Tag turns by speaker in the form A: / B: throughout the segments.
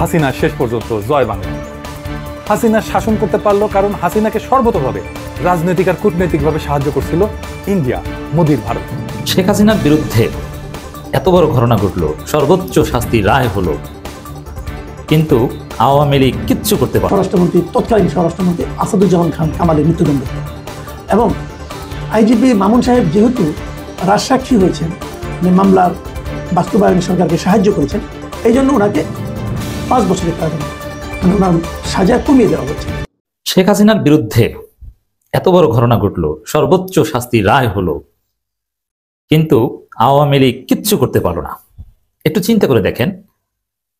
A: হাসিনা শেষ পর্যন্ত জয় বাংলা। হাসিনা শাসন করতে পারলো কারণ হাসিনাকে সর্বতভাবে রাজনৈতিক আর কূটনৈতিকভাবে সাহায্য করছিল ইন্ডিয়া, মোদির ভারত।
B: শেখ হাসিনার বিরুদ্ধে এত বড় ঘটনা ঘটলো, সর্বোচ্চ শাস্তির রায় হলো, কিন্তু আওয়ামী লীগ কিচ্ছু করতে পারে।
C: স্বরাষ্ট্রমন্ত্রী, তৎকালীন স্বরাষ্ট্রমন্ত্রী আসাদুজ্জামান খান কামালের মৃত্যুদণ্ড, এবং আইজিপি মামুন সাহেব যেহেতু রাজসাক্ষী হয়েছেন, মামলার বাস্তবায়নে সরকারকে সাহায্য করেছেন, এই জন্য ওনাকে 5 বছরের কারাদণ্ড, ওনার সাজা কমিয়ে দেওয়া হয়েছে।
B: শেখ হাসিনার বিরুদ্ধে এত বড় ঘটনা ঘটলো, সর্বোচ্চ শাস্তির রায় হলো, কিন্তু আওয়ামী লীগ কিচ্ছু করতে পারলো না। একটু চিন্তা করে দেখেন,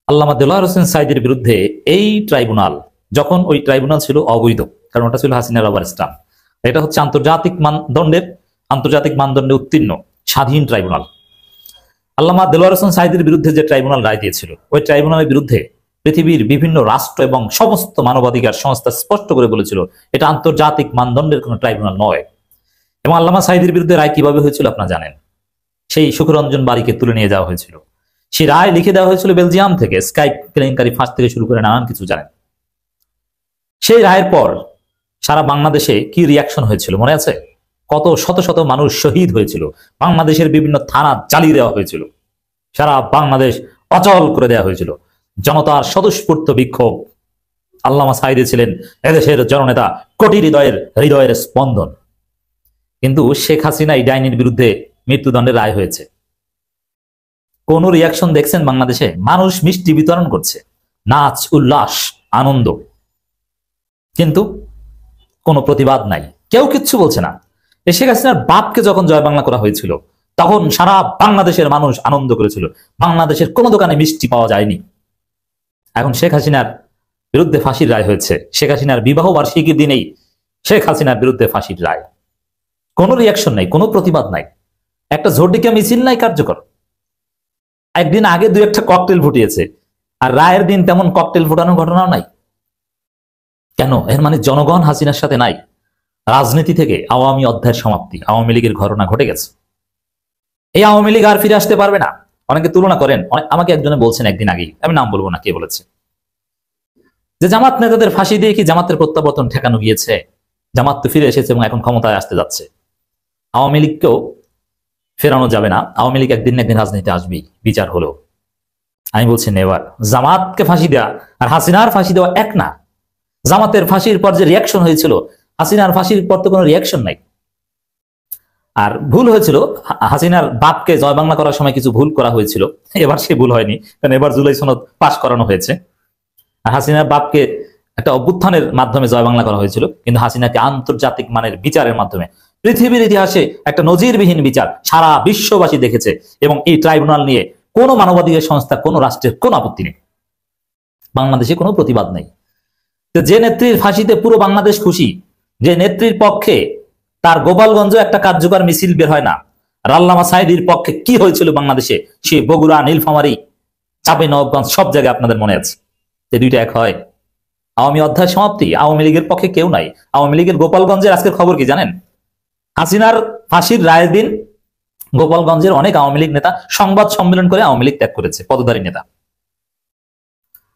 B: আল্লামা দেলোয়ার হোসেন সাঈদীর বিরুদ্ধে এই ট্রাইব্যুনাল, যখন ওই ট্রাইব্যুনাল ছিল অবৈধ, কারণ ওটা ছিল হাসিনার রাবার স্টাম্প, এটা হচ্ছে আন্তর্জাতিক মানদণ্ডে উত্তীর্ণ স্বাধীন ট্রাইব্যুনাল। আল্লামা দেলোয়ার হোসেন সাঈদীর বিরুদ্ধে যে ট্রাইব্যুনাল রায় দিয়েছিল, ওই ট্রাইব্যুনালের বিরুদ্ধে পৃথিবীর বিভিন্ন রাষ্ট্র এবং সমস্ত মানবাধিকার সংস্থা স্পষ্ট করে বলেছিল এটা আন্তর্জাতিক মানদণ্ডের কোনো ট্রাইব্যুনাল নয়। এবং আল্লামা সাঈদীর বিরুদ্ধে রায় কিভাবে হয়েছিল আপনারা জানেন। সেই সুখরঞ্জন বাড়িকে তুলে নিয়ে যাওয়া হয়েছিল, সেই রায় লিখে দেওয়া হয়েছিল বেলজিয়াম থেকে, স্কাইপ কেলেঙ্কারি ফাঁস থেকে শুরু করে নানান কিছু জানেন। সেই রায়ের পর সারা বাংলাদেশে কি রিয়াকশন হয়েছিল মনে আছে? কত শত শত মানুষ শহীদ হয়েছিল, বাংলাদেশের বিভিন্ন থানা জ্বালিয়ে দেওয়া হয়েছিল, সারা বাংলাদেশ অচল করে দেওয়া হয়েছিল, জনতার স্বতঃস্ফূর্ত বিক্ষোভ। আল্লামা সাঈদী ছিলেন এদেশের জননেতা, কোটি হৃদয়ের স্পন্দন। কিন্তু শেখ হাসিনা এই ডাইনির বিরুদ্ধে মৃত্যুদণ্ডের রায় হয়েছে, কোন রিয়াকশন দেখছেন বাংলাদেশে? মানুষ মিষ্টি বিতরণ করছে, নাচ উল্লাস আনন্দ, কিন্তু কোনো প্রতিবাদ নাই, কেউ কিচ্ছু বলছে না। শেখ হাসিনার বাপকে যখন জয় বাংলা করা হয়েছিল, তখন সারা বাংলাদেশের মানুষ আনন্দ করেছিল, বাংলাদেশের কোনো দোকানে মিষ্টি পাওয়া যায়নি। এখন শেখ হাসিনার বিরুদ্ধে ফাঁসির রায় হয়েছে, শেখ হাসিনার বিবাহ বার্ষিকীর দিনেই শেখ হাসিনার বিরুদ্ধে ফাঁসির রায়, কোনো রিয়াকশন নাই, কোনো প্রতিবাদ নাই, একটা ঝটিকা মিছিল নাই কার্যকর। একদিন আগে 2-1টা ককটেল ফুটিয়েছে, আর রায়ের দিন তেমন ককটেল ফুটানোর ঘটনাও নাই। কেন? এর মানে জনগণ হাসিনার সাথে নাই। রাজনীতি থেকে আওয়ামী অধ্যায়ের সমাপ্তি, আওয়ামী লীগের ঘটনা ঘটে গেছে। এই আওয়ামী লীগ আর ফিরে আসতে পারবে না। অনেকে তুলনা করেন, আমাকে একজনে বলছেন একদিন আগেই, আমি নাম বলবো না কে বলেছে, যে জামাত নেতাদের ফাঁসি দিয়ে কি জামাতের প্রত্যাবর্তন ঠেকানো গিয়েছে? জামাত তো ফিরে এসেছে এবং এখন ক্ষমতায় আসতে যাচ্ছে, আওয়ামী লীগকেও ফেরানো যাবে না, আওয়ামী লীগ একদিন না একদিন রাজনীতি আসবেই, বিচার হলো। আমি বলছি নেভার। জামাতকে ফাঁসি দেওয়া আর হাসিনার ফাঁসি দেওয়া এক না। জামাতের ফাঁসির পর যে রিয়াকশন হয়েছিল, হাসিনার ফাঁসির পর তো কোনো রিয়াকশন নাই। আর ভুল হয়েছিল, হাসিনার বাপকে জয় বাংলা করার সময় কিছু ভুল করা হয়েছিল, এবার সে ভুল হয়নি, কারণ এবার জুলাই সনদ পাশ করানো হয়েছে। আর হাসিনার বাপকে একটা অভ্যুত্থানের মাধ্যমে জয় বাংলা করা হয়েছিল, কিন্তু হাসিনাকে আন্তর্জাতিক মানের বিচারের মাধ্যমে, পৃথিবীর ইতিহাসে একটা নজিরবিহীন বিচার সারা বিশ্ববাসী দেখেছে, এবং এই ট্রাইব্যুনাল নিয়ে কোনো মানবাধিকার সংস্থা, কোনো রাষ্ট্রের কোনো আপত্তি নেই, বাংলাদেশে কোনো প্রতিবাদ নেই। যে নেত্রীর ফাঁসিতে পুরো বাংলাদেশ খুশি, যে নেত্রীর পক্ষে তার গোপালগঞ্জ একটা কার্যকর মিছিল বের হয় না, আর আল্লামা সাঈদীর পক্ষে কি হয়েছিল বাংলাদেশে, সে বগুড়া, নীলফামারী, চাঁপাইনবাবগঞ্জ, সব জায়গায় আপনাদের মনে আছে। এই দুইটা এক হয়? আওয়ামী অধ্যায় সমাপ্তি, আওয়ামী লীগের পক্ষে কেউ নাই। আওয়ামী লীগের গোপালগঞ্জের আজকের খবর কি জানেন? হাসিনার ফাঁসির রায়ের দিন গোপালগঞ্জের অনেক আওয়ামী লীগ নেতা সংবাদ সম্মেলন করে আওয়ামী লীগ ত্যাগ করেছে, পদধারী নেতা।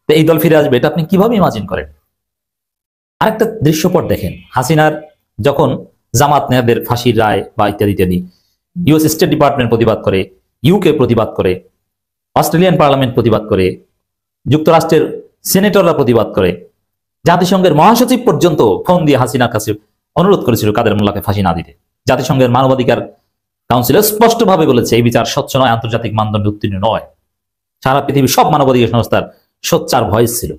B: এই দল ফিরে আসবে, এটা আপনি কিভাবে ইমাজিন করেন? আরেকটা দৃশ্যপট দেখেন, হাসিনার যখন জামাত নেতাদের ফাঁসির রায় বা ইত্যাদি ইত্যাদি, ইউএস স্টেট ডিপার্টমেন্ট প্রতিবাদ করে, ইউকে প্রতিবাদ করে, অস্ট্রেলিয়ান পার্লামেন্ট প্রতিবাদ করে, যুক্তরাষ্ট্রের সিনেটররা প্রতিবাদ করে, জাতিসংঘের মহাসচিব পর্যন্ত ফোন দিয়ে হাসিনার কাছে অনুরোধ করেছিল কাদের মোল্লাকে ফাঁসি না দিতে। জাতিসংঘের মানবাধিকার কাউন্সিল স্পষ্টভাবে বলেছে এই বিচার স্বচ্ছ নয়, আন্তর্জাতিক মানদণ্ডে উত্তীর্ণ নয়। সারা পৃথিবীর সব মানবাধিকার সংস্থার সোচ্চার ভয়েস ছিল,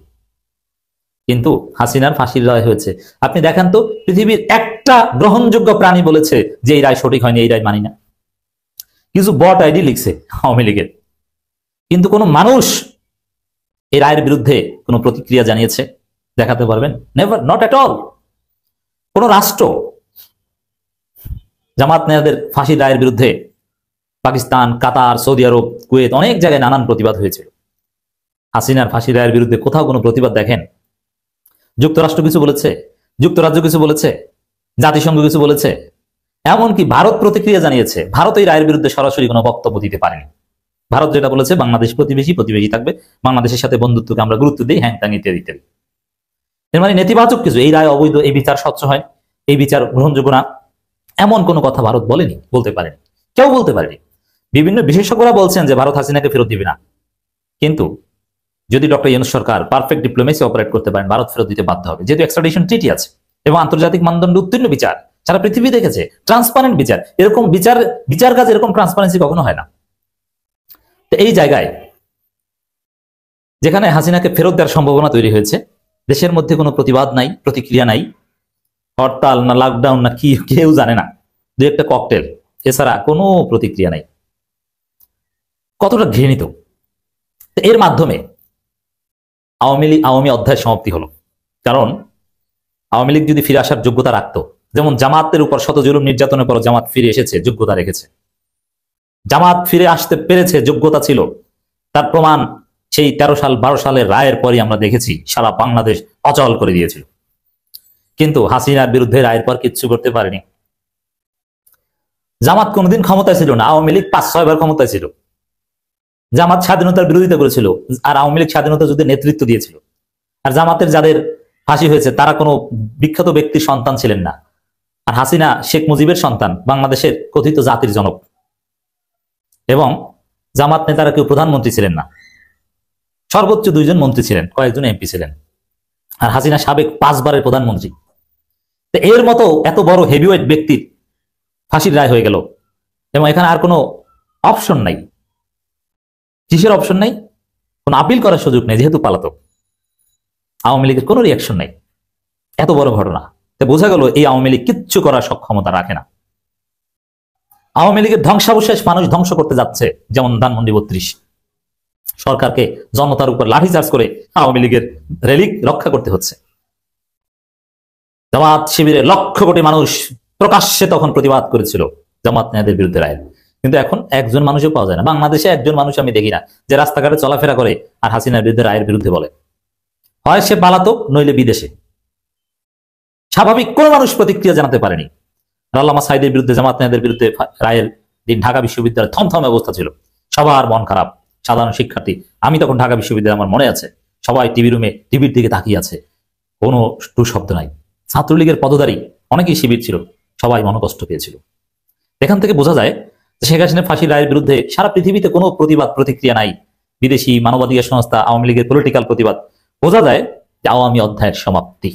B: কিন্তু হাসিনার ফাঁসির রায় হয়েছে। আপনি দেখেন তো, পৃথিবীর একটা গ্রহণযোগ্য প্রাণী বলেছে যে এই রায় সঠিক হয়নি, এই রায় মানি না। কিছু বট আইডি লিখছে আওয়ামী লীগের, কিন্তু কোনো মানুষ এই রায়ের বিরুদ্ধে কোনো প্রতিক্রিয়া জানিয়েছে দেখাতে পারবেন? Never, not at all. কোন রাষ্ট্র জামাত নেতাদের ফাঁসির রায়ের বিরুদ্ধে, পাকিস্তান, কাতার, সৌদি আরব, কুয়েত, অনেক জায়গায় নানান প্রতিবাদ হয়েছিল। হাসিনার ফাঁসির রায়ের বিরুদ্ধে কোথাও কোনো প্রতিবাদ দেখেন? যুক্তরাষ্ট্র কিছু বলেছে, যুক্তরাজ্য কিছু বলেছে, জাতিসংঘ কিছু বলেছে, এমনকি ভারত প্রতিক্রিয়া জানিয়েছে। ভারত এই রায়ের বিরুদ্ধে সরাসরি কোনো বক্তব্য দিতে পারেনি, ভারত যেটা বলেছে বাংলাদেশ প্রতিবেশী, প্রতিবেশী থাকবে, বাংলাদেশের সাথে বন্ধুত্বকে আমরা গুরুত্ব দিই, হ্যাং ত্যাং ইত্যাদি ইত্যাদি। এর মানে নেতিবাচক কিছু, এই রায় অবৈধ, এই বিচার স্বচ্ছ হয়, এই বিচার গ্রহণযোগ্য না, এমন কোনো কথা ভারত বলেনি, বলতে পারেনি, কেউ বলতে পারেনি। বিভিন্ন বিশেষজ্ঞরা বলছেন যে ভারত হাসিনাকে ফেরত দিবে না, কিন্তু যদি ডক্টর ইউনূস সরকার পারফেক্ট ডিপ্লোমেসি অপারেট করতে পারেন, ভারত ফেরত দিতে বাধ্য হবে, যেহেতু এক্সট্রাডিশন ট্রিটি আছে এবং আন্তর্জাতিক মানদণ্ডে উত্তীর্ণ বিচার, সারা পৃথিবী দেখেছে ট্রান্সপারেন্ট বিচার। এরকম বিচার কাজ এরকম ট্রান্সপারেন্সি কখনো হয় না। তো এই জায়গায় যেখানে হাসিনাকে ফেরত দেওয়ার সম্ভাবনা তৈরি হয়েছে, দেশের মধ্যে কোনো প্রতিবাদ নাই, প্রতিক্রিয়া নাই, হরতাল না লকডাউন না কি কেউ জানে না, দু একটা ককটেল, এছাড়া কোনো প্রতিক্রিয়া নাই। কতটা ঘৃণিত। এর মাধ্যমে আওয়ামী অধ্যায় সমাপ্তি হলো। কারণ আওয়ামী লীগ যদি ফিরে আসার যোগ্যতা রাখতো, যেমন জামাতের উপর শত জুলুম নির্যাতনের পর জামাত ফিরে এসেছে, যোগ্যতা রেখেছে, জামাত ফিরে আসতে পেরেছে, যোগ্যতা ছিল, তার প্রমাণ সেই 13 সাল 12 সালের রায়ের পরই আমরা দেখেছি, সারা বাংলাদেশ অচল করে দিয়েছিল। কিন্তু হাসিনার বিরুদ্ধে রায়ের পর কিচ্ছু করতে পারেনি। জামাত কোনোদিন ক্ষমতায় ছিল না, আওয়ামী লীগ 5-6 বার ক্ষমতায় ছিল। জামাত স্বাধীনতার বিরোধিতা করেছিল, আর আওয়ামী লীগ স্বাধীনতা যুদ্ধে নেতৃত্ব দিয়েছিল। আর জামাতের যাদের ফাঁসি হয়েছে তারা কোনো বিখ্যাত ব্যক্তির সন্তান ছিলেন না। আর হাসিনা শেখ মুজিবের সন্তান, বাংলাদেশের কথিত জাতির জনক। এবং জামাত নেতারা কেউ প্রধানমন্ত্রী ছিলেন না, সর্বোচ্চ 2 জন মন্ত্রী ছিলেন, কয়েকজন এমপি ছিলেন। আর হাসিনা সাবেক 5 বারের প্রধানমন্ত্রী। তো এর মতো এত বড় হেভিওয়েট ব্যক্তির ফাঁসির রায় হয়ে গেল, এবং এখানে আর কোনো অপশন নাই। কিসের অপশন নাই? কোনো আপিল করার সুযোগ নেই, যেহেতু পালাতক। আওয়ামী লীগের কোনো রিয়াকশন নাই, এত বড় ঘটনা। তো বোঝা গেল এই আওয়ামী লীগ কিচ্ছু করার সক্ষমতা রাখে না। আওয়ামী লীগের ধ্বংসাবশেষ মানুষ ধ্বংস করতে যাচ্ছে, যেমন ধানমন্ডি 32 সরকারকে জনতার উপর লাঠিচার্জ করে আওয়ামী লীগের রেলিক রক্ষা করতে হচ্ছে। জামাত শিবিরে লক্ষ কোটি মানুষ প্রকাশ্যে তখন প্রতিবাদ করেছিল জামাত নেতাদের বিরুদ্ধে রায়, কিন্তু এখন একজন মানুষও পাওয়া যায় না। বাংলাদেশে একজন মানুষ আমি দেখি না যে রাস্তাঘাটে চলাফেরা করে আর হাসিনার বিরুদ্ধে রায়ের বিরুদ্ধে বলে। হয় সে পালাতক, নইলে বিদেশে। স্বাভাবিক কোনো মানুষ প্রতিক্রিয়া জানাতে পারেনি। আল্লামা সাঈদের বিরুদ্ধে, জামাত নেতাদের বিরুদ্ধে রায়ের দিন ঢাকা বিশ্ববিদ্যালয়ে থমথমে অবস্থা ছিল, সবার মন খারাপ, সাধারণ শিক্ষার্থী। আমি তখন ঢাকা বিশ্ববিদ্যালয়ে, আমার মনে আছে, সবাই টিভি রুমে টিভির দিকে তাকিয়ে আছে, কোনো টু শব্দ নাই। ছাত্রলীগের পদধারী অনেকেই শিবির ছিল, সবাই মনোকষ্ট পেয়েছিল। এখান থেকে বোঝা যায় যে শেখ হাসিনার ফাঁসির রায়ের বিরুদ্ধে সারা পৃথিবীতে কোনো প্রতিবাদ, প্রতিক্রিয়া নাই। বিদেশি মানবাধিকার সংস্থা, আওয়ামী লীগের পলিটিক্যাল প্রতিবাদ। বোঝা যায় যে আওয়ামী অধ্যায়ের সমাপ্তি।